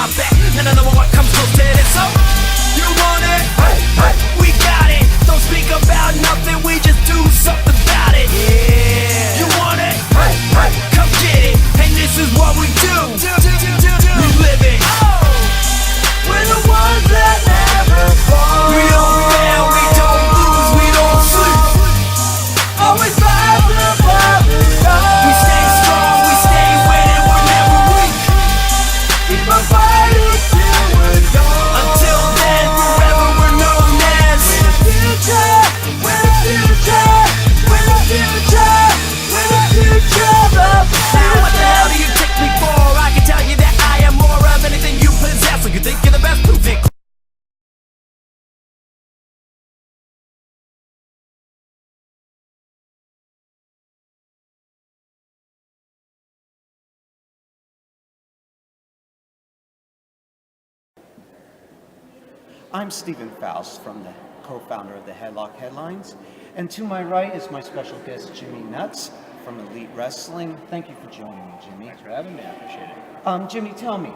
my back. None of what comes close to this. So, you want it? We got it. Don't speak about nothing, we just do something about it. Yeah. You want it? Come get it. And this is what we do. We live it. We're the ones that never fall. We don't fail, we don't lose, we don't sleep. Always fighting above it all. We stay strong, we stay winning, we're never weak. Keep on fighting till we're gone. Until then, forever we're known as we're the future, we're the future, we're the future, we're the future of the future. What the hell do you take me for? I can tell you that I am more of anything you possess. So you think you're the best, prove it. I'm Stephen Faust, from the co-founder of the Headlock Headlines, and to my right is my special guest Jimmy Nuts from Elite Wrestling. Thank you for joining me, Jimmy. Thanks for having me. I appreciate it. Jimmy, tell me,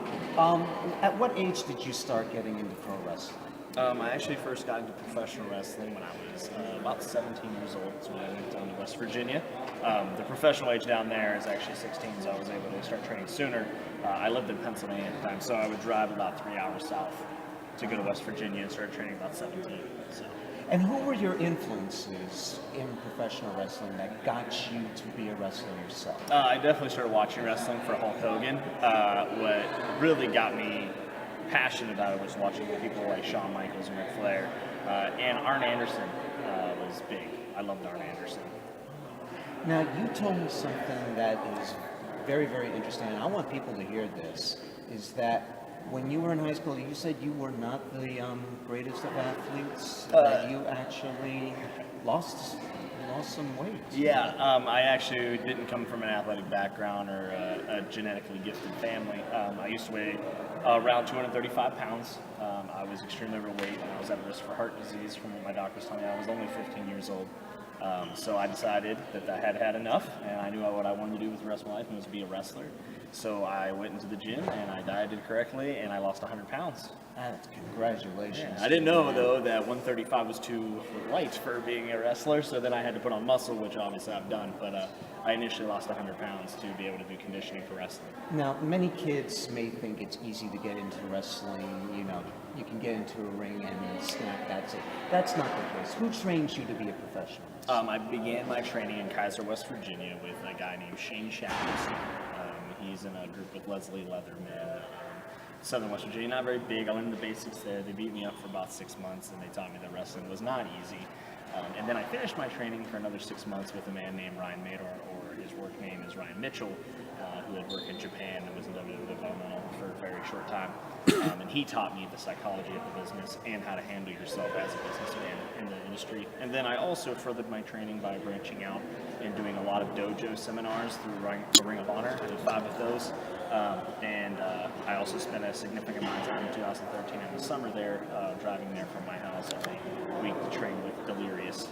at what age did you start getting into pro wrestling? I actually first got into professional wrestling when I was about 17 years old. That's when I moved down to West Virginia. The professional age down there is actually 16, so I was able to start training sooner. I lived in Pennsylvania at the time, so I would drive about 3 hours south to go to West Virginia and start training about 17. So. And who were your influences in professional wrestling that got you to be a wrestler yourself? I definitely started watching wrestling for Hulk Hogan. What really got me passionate about it was watching people like Shawn Michaels and Ric Flair. And Arn Anderson was big. I loved Arn Anderson. Now, you told me something that is very, very interesting, and I want people to hear this, is that when you were in high school, you said you were not the greatest of athletes, that you actually lost some weight. Yeah, I actually didn't come from an athletic background or a genetically gifted family. I used to weigh around 235 pounds. I was extremely overweight, and I was at risk for heart disease from what my doctors told me. I was only 15 years old. So I decided that I had had enough, and I knew what I wanted to do with the rest of my life, and it was be a wrestler. So I went into the gym, and I dieted correctly, and I lost 100 pounds. Congratulations. Yeah, I didn't know, though, that 135 was too light for being a wrestler, so then I had to put on muscle, which obviously I've done, but I initially lost 100 pounds to be able to do conditioning for wrestling. Now, many kids may think it's easy to get into wrestling, you can get into a ring and snap, that's it. That's not the case. Who trains you to be a professional? I began my training in Kaiser, West Virginia with a guy named Shane Shackles. He's in a group with Leslie Leatherman. Southern West Virginia, not very big. I learned the basics there. They beat me up for about 6 months, and they taught me that wrestling was not easy. And then I finished my training for another 6 months with a man named Ryan Mador, or his work name is Ryan Mitchell, who had worked in Japan and was in WWE Developmental for a very short time. And he taught me the psychology of the business and how to handle yourself as a businessman in the industry. And then I also furthered my training by branching out and doing a lot of dojo seminars through the Ring of Honor. I did 5 of those. And I also spent a significant amount of time in 2013 in the summer there, driving there from my house every week to train with Delirious.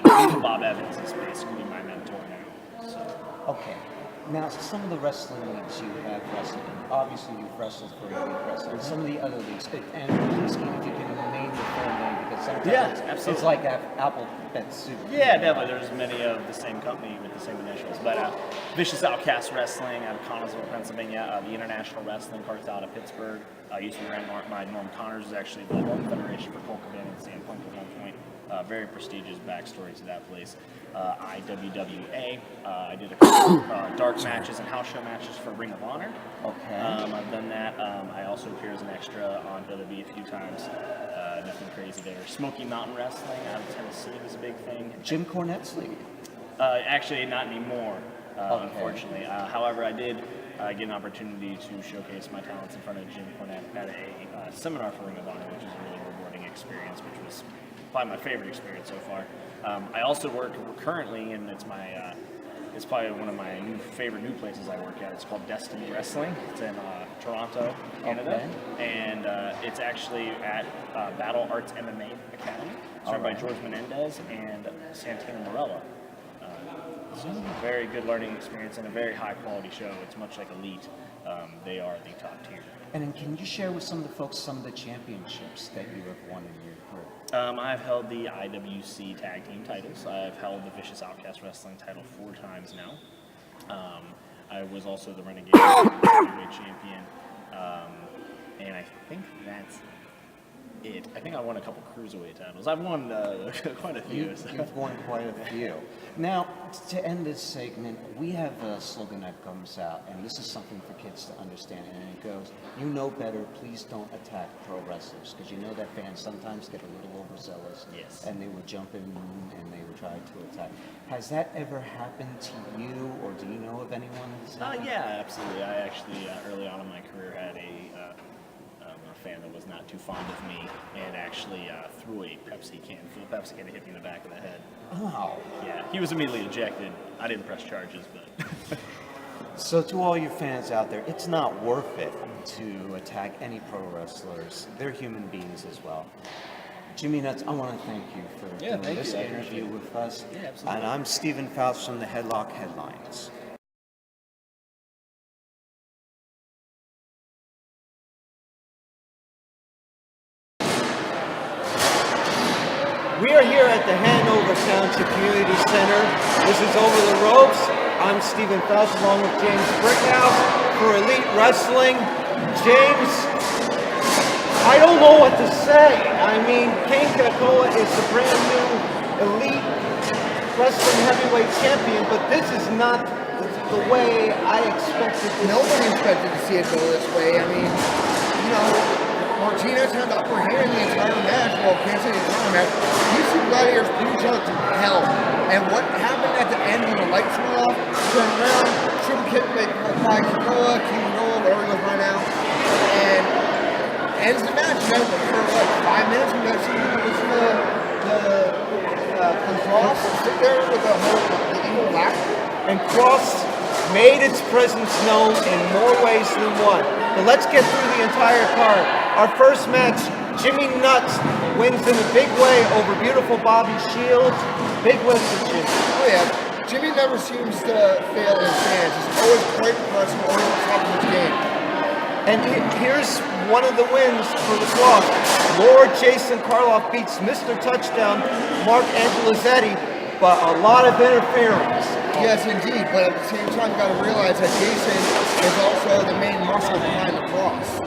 And Bob Evans is basically my mentor now. So. Okay. Now, some of the wrestling leagues you have wrestled in, obviously you've wrestled for Elite Wrestling. Some of the other leagues, and please, if you can name the full name, because sometimes it's like alphabet soup. Yeah, definitely. There's many of the same company with the same initials. But Vicious Outcast Wrestling out of Connellsville, Pennsylvania. The International Wrestling cart's out of Pittsburgh. I used to be ran by Norm Connors, who's actually the home federation for Colt Cabana and CM Punk at one point. Very prestigious backstory to that place. IWWA. I did a couple dark matches and house show matches for Ring of Honor. Okay. I've done that. I also appear as an extra on WWE a few times. Nothing crazy there. Smoky Mountain Wrestling out of Tennessee was a big thing. Jim Cornette's league? Actually, not anymore, unfortunately. However, I did get an opportunity to showcase my talents in front of Jim Cornette at a seminar for Ring of Honor, which was a really rewarding experience, which was probably my favorite experience so far. I also work currently, and it's probably one of my favorite new places I work at. It's called Destiny Wrestling. It's in Toronto, Canada, and it's actually at Battle Arts MMA Academy. It's run by George Menendez and Santino Morella. It's just a very good learning experience and a very high quality show. It's much like Elite. They are the top tier. And then can you share with some of the folks some of the championships that you have won in your career? I've held the IWC tag team titles. I've held the Vicious Outcast Wrestling title 4 times now. I was also the Renegade Heavyweight Champion. And I think that's it. I think I won a couple Cruiserweight titles. I've won quite a few. So. You've won quite a few. Now, to end this segment, we have a slogan that comes out, and this is something for kids to understand, and it goes, you know better, please don't attack pro wrestlers, because you know that fans sometimes get a little overzealous, Yes. and they would jump in and they would try to attack. Has that ever happened to you, or do you know of anyone who's Yeah, absolutely. I actually, early on in my career, had a fan that was not too fond of me and actually threw a Pepsi can, full Pepsi can, and hit me in the back of the head. Oh. Yeah, he was immediately ejected. I didn't press charges, but So to all you fans out there, it's not worth it to attack any pro wrestlers. They're human beings as well. Jimmy Nuts, I want to thank you for doing thank this you. I interview appreciate it. with us. Yeah, absolutely. And I'm Stephen Faust from the Headlock Headlines. We are here at the Hanover Township Community Center. This is Over the Ropes. I'm Stephen Faust along with James Brickhouse for Elite Wrestling. James, I don't know what to say. I mean, King Kakoa is the brand new Elite Wrestling Heavyweight Champion, but this is not the way I expected this. Nobody expected to see it go this way. I mean, you know, Martinez had the upper hand in the entire match. Well, can't say the entire match. These two gladiators put each other to hell. And what happened at the end when the lights went off, turned around, triple kick by Kakoa, King Kakoa, whatever he goes by now, and ends the match. You know, for like 5 minutes, we got to see the Cross sit there with the evil laugh. And Cross made its presence known in more ways than one. But let's get through the entire card. Our first match, Jimmy Nuts wins in a big way over beautiful Bobby Shields. Big win for Jimmy. Oh yeah, Jimmy never seems to fail his fans. He's always quite impressive, always on top of his game. And here's one of the wins for the Cross. Lord Jason Karloff beats Mr. Touchdown, Mark Angelizetti, but a lot of interference. Yes, indeed, but at the same time, you got to realize that Jason is also the main muscle behind the Cross.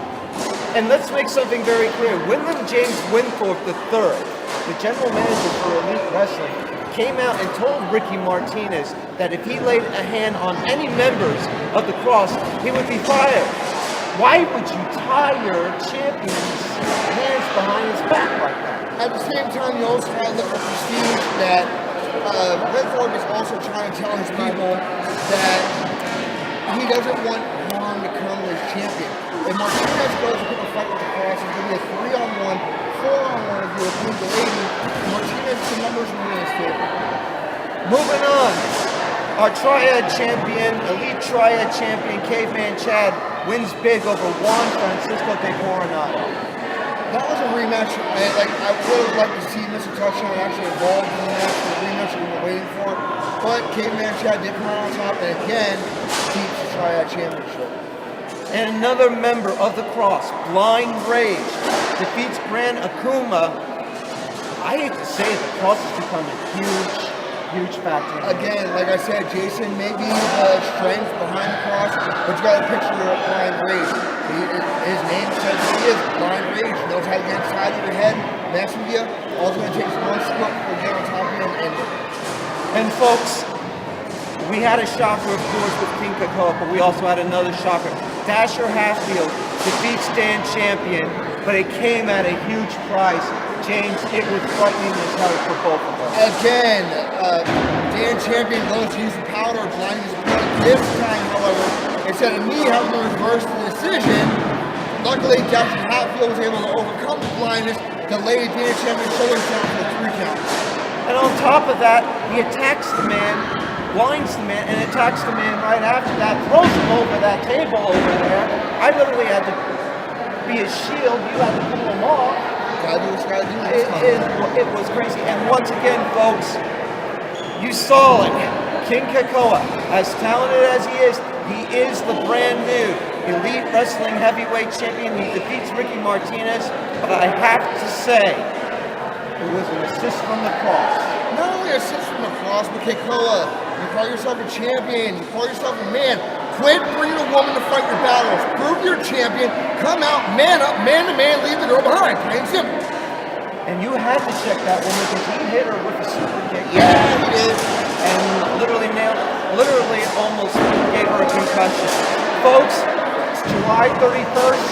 And let's make something very clear. Wyndham James Winthorpe III, the general manager for Elite Wrestling, came out and told Ricky Martinez that if he laid a hand on any members of the Cross, he would be fired. Why would you tie your champion's hands behind his back like that? At the same time, you also have the prestige that Winthorpe is also trying to tell his people that he doesn't want harm to come to his champion. If Martinez goes to pick a fight with the Cross, it's going to be a 3-on-1, 4-on-1 if you include the lady. Martinez, the numbers will be in his favor. Moving on, our Triad champion, Elite Triad champion, Caveman Chad, wins big over Juan Francisco de Coronado. That was a rematch. I would have liked to see Mr. Touchdown actually involved in the match, the rematch that we were waiting for. But Caveman Chad did come out on top and again keeps the Triad Championship. And another member of the Cross, Blind Rage, defeats Gran Akuma. I hate to say it, the Cross has become a huge factor. Again, like I said, Jason may be the strength behind the Cross, but you got to picture Blind Rage. His name says he is Blind Rage. He knows how to get inside of your head, mess with you. All it's going to take is one stroke to get on top of you and end it. And folks, we had a shocker, of course, with King Kakoa, but we also had another shocker. Dasher Hatfield defeats Dan Champion, but it came at a huge price. James, it was frightening as hell for both of us. Again, Dan Champion goes to use the powder of blinding his opponent. This time, however, instead of me having to reverse the decision, luckily Dasher Hatfield was able to overcome the blindness, delay Dan Champion's shoulders down for the 3 count. And on top of that, he attacks the man, blinds the man, and attacks the man right after that, throws him over that table over there. I literally had to be his shield. You had to pull him off. Gotta do what you gotta do this time. It was crazy. And once again, folks, You saw it. King Kakoa, as talented as he is the brand new Elite Wrestling Heavyweight Champion. He defeats Ricky Martinez, but I have to say, it was an assist from the cross. Not only assist from the cross, but Keikoa, you call yourself a champion, you call yourself a man. Quit bringing a woman to fight your battles. Prove you're a champion. Come out, man up, man to man, leave the girl behind. Plain and simple. And you had to check that woman because he hit her with a super kick. Yeah, he did. And literally almost gave her a concussion. Folks, it's July 31st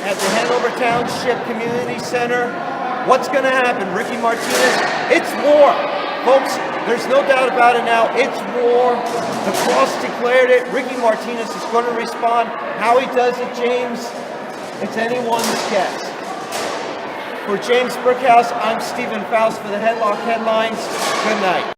at the Hanover Township Community Center. What's going to happen? Ricky Martinez, it's war. Folks, there's no doubt about it now. It's war. The cross declared it. Ricky Martinez is going to respond. How he does it, James, it's anyone's guess. For James Brickhouse, I'm Stephen Faust for the Headlock Headlines. Good night.